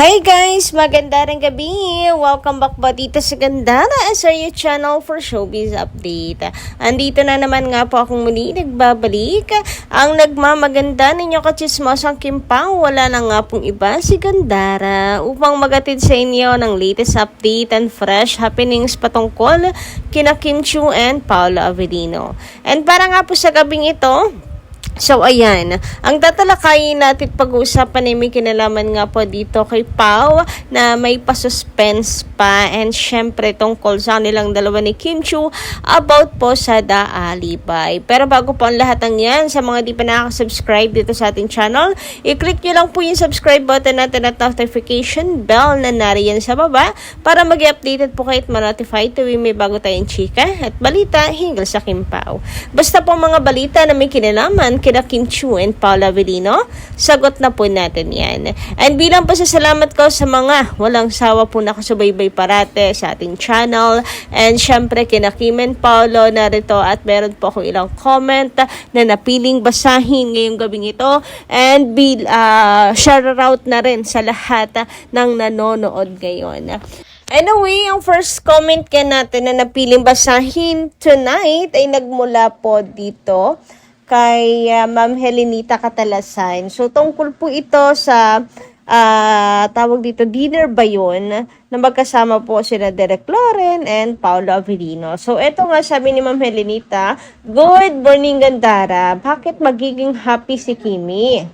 Hi guys! Maganda rin gabi! Welcome back ba dito sa Gandara sa your channel for showbiz update. Andito na naman nga po akong muli nagbabalik. Ang nagmamaganda ninyo kachismosang Kimpang, wala na nga pong iba si Gandara upang magatid sa inyo ng latest update and fresh happenings patungkol kina Kim Chiu and Paolo Avellino. And para nga po sa gabing ito, so, ayan. Ang tatalakayin natin pag-uusapan ay may kinalaman nga po dito kay Pao na may pasuspense pa and syempre tungkol sa nilang dalawa ni Kim Chiu about po sa The Alibay. Pero bago po ang lahat ng yan, sa mga di pa nakaka-subscribe dito sa ating channel, i-click nyo lang po yung subscribe button natin at notification bell na nariyan sa baba para mag-updated po kayo at ma-notify tuwing may bago tayong chika at balita hinggil sa Kim Pao. Basta po mga balita na may kinalaman kina Kim Chiu and Paolo Avellino, sagot na po natin yan. And bilang pasasalamat ko sa mga walang sawa po nakasubaybay parate sa ating channel, and syempre kina Kim and Paolo narito at meron po akong ilang comment na napiling basahin ngayong gabing ito, and shout out na rin sa lahat ng nanonood ngayon. Anyway, ang first comment natin na napiling basahin tonight ay nagmula po dito kay Ma'am Helenita Catalasan. So, tungkol po ito sa tawag dito, dinner ba yun, na magkasama po sila Derek Loren and Paolo Avellino. So, ito nga sabi ni Ma'am Helenita, "Good morning, Gandara. Bakit magiging happy si Kimi?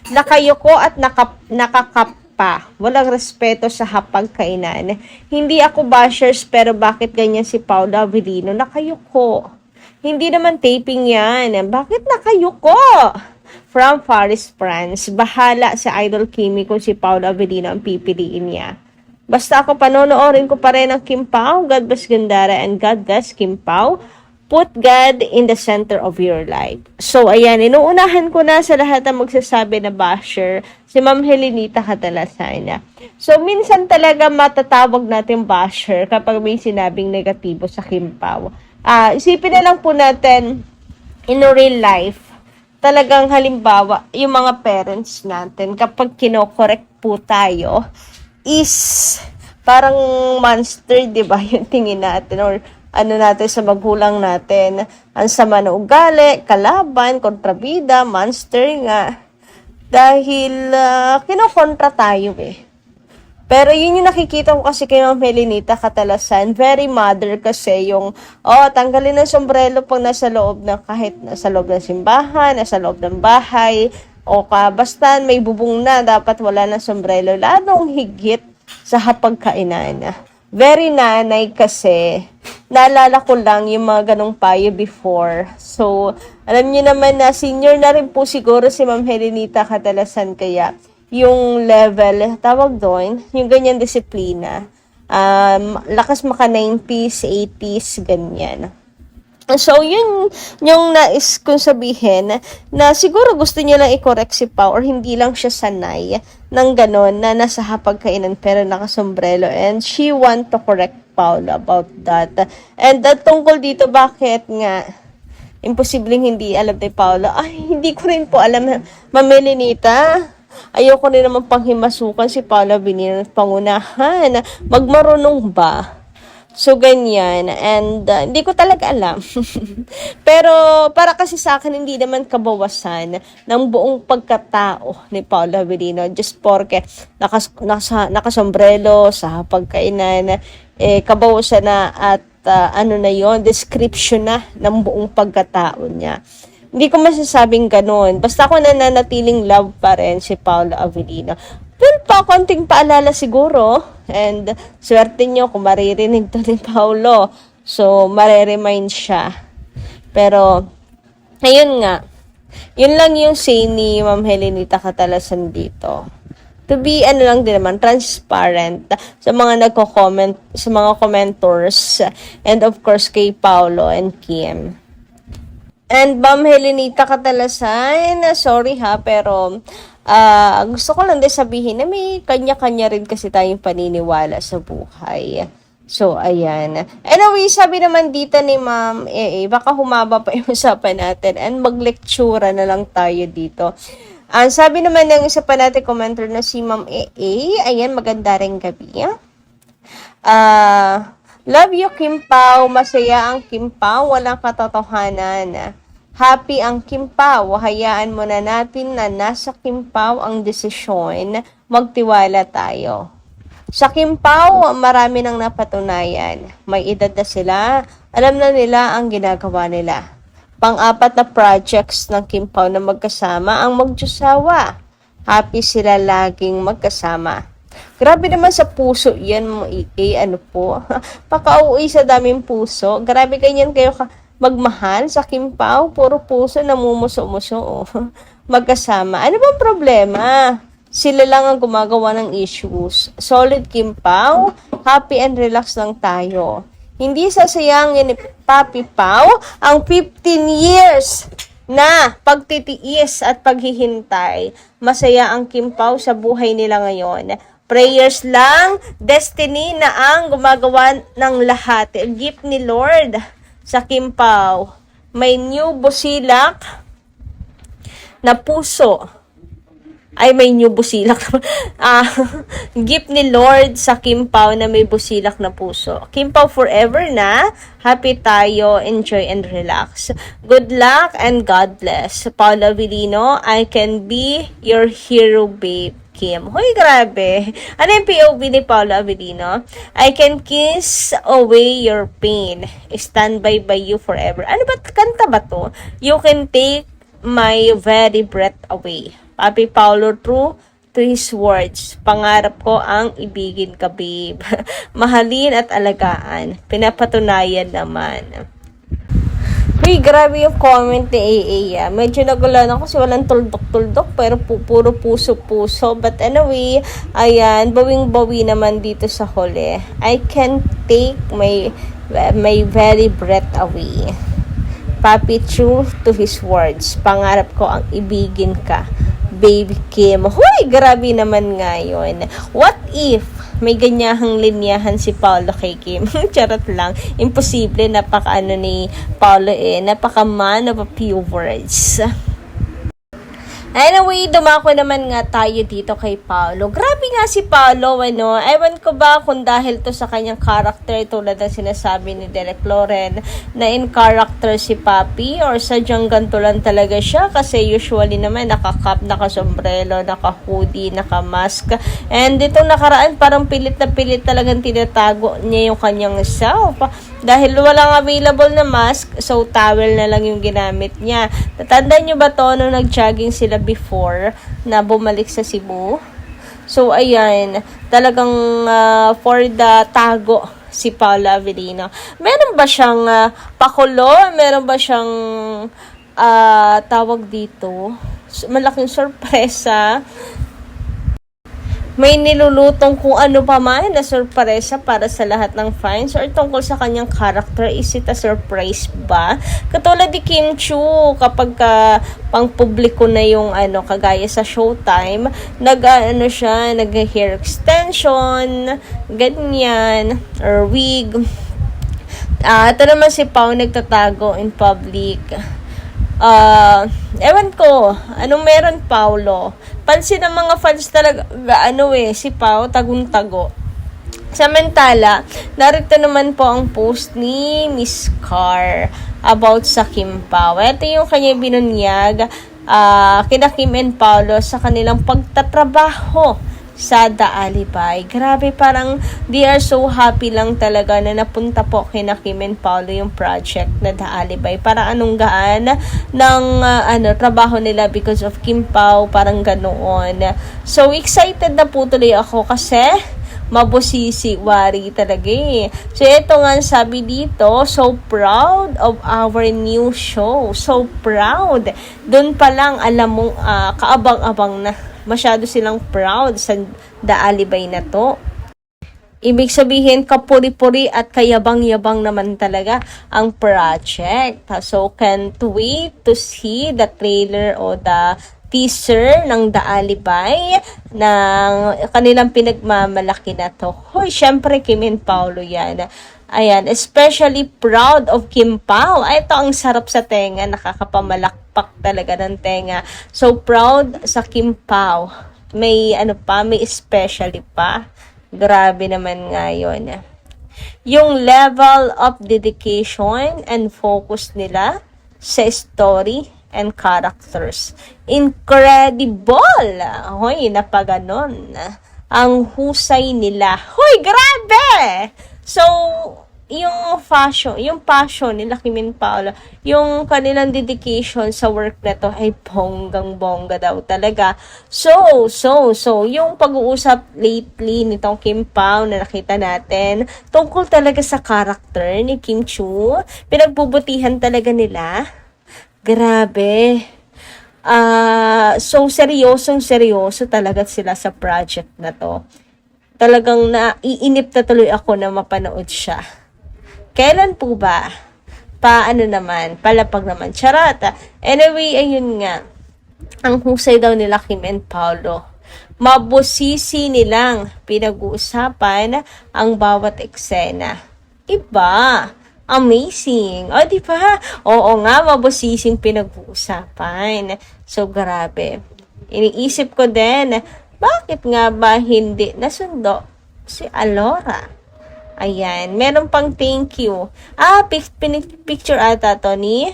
Nakayuko at nakakap pa. Walang respeto sa hapagkainan. Hindi ako bashers pero bakit ganyan si Paolo Avellino? Nakayuko. Hindi naman taping yan. Bakit nakayuko?" From Paris, France. Bahala sa Idol Kimi kung si Paolo Avellino ang pipiliin niya. Basta ako panonoorin ko pa rin ang Kim Pao. God bless Gandara and God bless Kim Pao. Put God in the center of your life. So, ayan, inuunahan ko na sa lahat ng magsasabi na basher, si Ma'am Helenita Catalasan. So, minsan talaga matatawag natin basher kapag may sinabing negatibo sa Kim Pao. Isipin na lang po natin, in real life, talagang halimbawa, yung mga parents natin, kapag kinokorek po tayo, is parang monster, di ba? Yung tingin natin, or ano natin sa magulang natin, ang sama na ugali, kalaban, kontrabida, monster nga. Dahil kinokontra tayo eh. Pero yun yung nakikita ko kasi kay Ma'am Helenita Catalasan, very mother kasi yung, tanggalin ng sombrero pag nasa loob ng, kahit nasa loob ng simbahan, nasa loob ng bahay, basta may bubong na, dapat wala ng sombrero, lalong higit sa hapagkainan. Very nanay kasi, naalala ko lang yung mga ganong payo before. So, alam niyo naman na senior na rin po siguro si Ma'am Helenita Catalasan, kaya yung level, tawag doon, yung ganyan disiplina, lakas maka 90s, 80s, ganyan. So, yun yung nais kong sabihin na siguro gusto niya lang i-correct si Pao or hindi lang siya sanay ng ganon na nasa hapagkainan pero nakasombrelo, and she want to correct Paolo about that. And tungkol dito, bakit nga imposibleng hindi alam ni Paolo? Hindi ko rin po alam, Ma'am Helenita. Ayoko rin naman panghimasukan si Paolo Avellino ng pangunahan. Magmarunong ba? So, ganyan. And hindi ko talaga alam. Pero para kasi sa akin, hindi naman kabawasan ng buong pagkatao ni Paolo Avellino. Just porque nakasombrelo sa pagkainan, kabawasan na at ano na yon, description na ng buong pagkatao niya. Hindi ko masasabing ganun. Basta ako nananatiling love pa rin si Paolo Avellino. Well, konting paalala siguro. And swerte nyo kung maririnig to ni Paolo. So, mareremind siya. Pero, ayun nga. Yun lang yung say ni Ma'am Helenita Catalasan dito. To be, lang din naman, transparent sa mga nagko-comment, sa mga commentors. And of course, kay Paolo and Kim. And Ma'am Helenita Catalasan, sorry pero gusto ko lang din sabihin na may kanya-kanya rin kasi tayong paniniwala sa buhay. So, ayan. Anyway, sabi naman dito ni Ma'am baka humaba pa yung usapan natin and maglektsura na lang tayo dito. Sabi naman ng isa pa natin commenter na si Ma'am AA, ayan, maganda rin gabi. Love you, Kim Pao. Masaya ang Kim Pao. Walang katotohanan. Happy ang Kim Pao. Hayaan muna natin na nasa Kim Pao ang desisyon. Magtiwala tayo. Sa Kim Pao, marami nang napatunayan. May edad na sila. Alam na nila ang ginagawa nila. Pang-apat na projects ng Kim Pao na magkasama ang magjusawa. Happy sila laging magkasama. Grabe naman sa puso yan, ano po. Pakauwi sa daming puso. Grabe ganyan kayo magmahal sa Kim Pao. Puro puso namumuso-muso. Magkasama. Ano bang problema? Sila lang ang gumagawa ng issues. Solid Kim Pao. Happy and relax lang tayo. Hindi sasayangin ni Papi Pao ang 15 years na pagtitiis at paghihintay. Masaya ang Kim Pao sa buhay nila ngayon. Prayers lang, destiny na ang gumagawa ng lahat. Gift ni Lord sa Kim Pao. May new busilak na puso. Ay, may new busilak. Gift ni Lord sa Kim Pao na may busilak na puso. Kim Pao forever na. Happy tayo. Enjoy and relax. Good luck and God bless. Paula Avellino, I can be your hero, babe. Kim. Hoy, grabe. Ano yung POV ni Paula Avellino? I can kiss away your pain. Stand by you forever. Ano ba? Kanta ba to? You can take my very breath away. Papi Paulo, true to his words. Pangarap ko ang ibigin ka, babe. Mahalin at alagaan. Pinapatunayan naman. Uy, grabe yung comment ni AA. Medyo nagulan ako kasi walang tuldok-tuldok pero puro puso-puso. But anyway, ayan, bawing-bawi naman dito sa huli. I can take my very breath away. Papi, true to his words. Pangarap ko ang ibigin ka, baby Kim. Huy, grabe naman nga yun. What if may ganyahang linyahan si Paolo kay Kim? Charot lang. Imposible. Napaka-ano ni Paolo Napaka-man of a few words. Anyway, dumako naman nga tayo dito kay Paolo. Grabe nga si Paolo, ano. Ewan ko ba kung dahil to sa kanyang character tulad ng sinasabi ni Derek Loren na in character si Papi or sadyang ganito lang talaga siya kasi usually naman naka-cap, naka-sombrero, naka-hoodie, naka-mask. And itong nakaraan parang pilit na pilit talagang tinatago niya yung kanyang self. Dahil walang available na mask, so towel na lang yung ginamit niya. Tatandaan nyo ba to nung nag-jogging sila before na bumalik sa Cebu? So, ayan, talagang for the tago si Paula Avellino. Meron ba siyang pakulo? Meron ba siyang tawag dito? Malaking sorpresa. May nilulutong kung ano pa man na sorpresa para sa lahat ng fans or tungkol sa kanyang character. Is it a surprise ba? Katulad ni Kim Chu, kapag pang publiko na yung kagaya sa Showtime, nag-hair extension, ganyan, or wig. Ito naman si Pao nagtatago in public. Ewan ko, anong meron, Paulo? Pansin ng mga fans talaga, si Pao, tagong-tago. Samantala, narito naman po ang post ni Miss Carr about sa Kim Pao. Ito yung kanyang binunyag kina Kim and Paolo sa kanilang pagtatrabaho sa The Alibay. Grabe, parang they are so happy lang talaga na napunta po kina Kim and Paolo yung project na The Alibay. Para anong gaan ng trabaho nila because of Kim Pao, parang ganoon. So, excited na po tuloy ako kasi mabusisi, wari talaga eh. So, ito nga sabi dito, so proud of our new show. So proud. Doon pa lang, alam mong kaabang-abang na. Masyado silang proud sa The Alibay na to. Ibig sabihin, kapuri-puri at kayabang-yabang naman talaga ang project. So, can't wait to see the trailer o the teaser ng The Alibay ng kanilang pinagmamalaki na to. Hoy, syempre Kim and Paolo yan. Ayan, especially proud of Kim Pao. Ay, ito ang sarap sa tenga, nakakapamalakpak talaga ng tenga. So proud sa Kim Pao. May ano pa, may especially pa. Grabe naman nga yun. Yung level of dedication and focus nila sa story and characters. Incredible! Hoy, napaganon. Ang husay nila. Hoy, grabe! So, yung passion nila Kim and Paolo, yung kanilang dedication sa work na to ay bonggang-bongga daw talaga. So, yung pag-uusap lately nitong Kim Pao na nakita natin, tungkol talaga sa character ni Kim Chiu, pinagbubutihan talaga nila. Grabe. So, seryoso talaga sila sa project na to. Talagang naiinip na tuloy ako na mapanood siya. Kailan po ba? Palapag naman. Charot. Anyway, ayun nga. Ang husay daw nila Kim and Paolo. Mabusisi nilang pinag-uusapan ang bawat eksena. Iba. Amazing. O, di ba? Oo nga, mabusising pinag-uusapan. So, grabe. Iniisip ko din, bakit nga ba hindi nasundo si Alora? Ayan, meron pang thank you. Picture ata to ni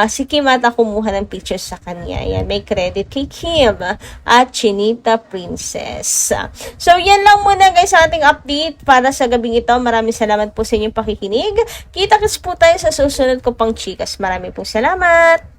si Kim ata kumuha ng picture sa kanya. Ayan, may credit kay Kim at Chinita Princess. So, yan lang muna guys sa ating update para sa gabing ito. Maraming salamat po sa inyong pakikinig. Kita-kits po tayo sa susunod ko pang chikas. Maraming po salamat.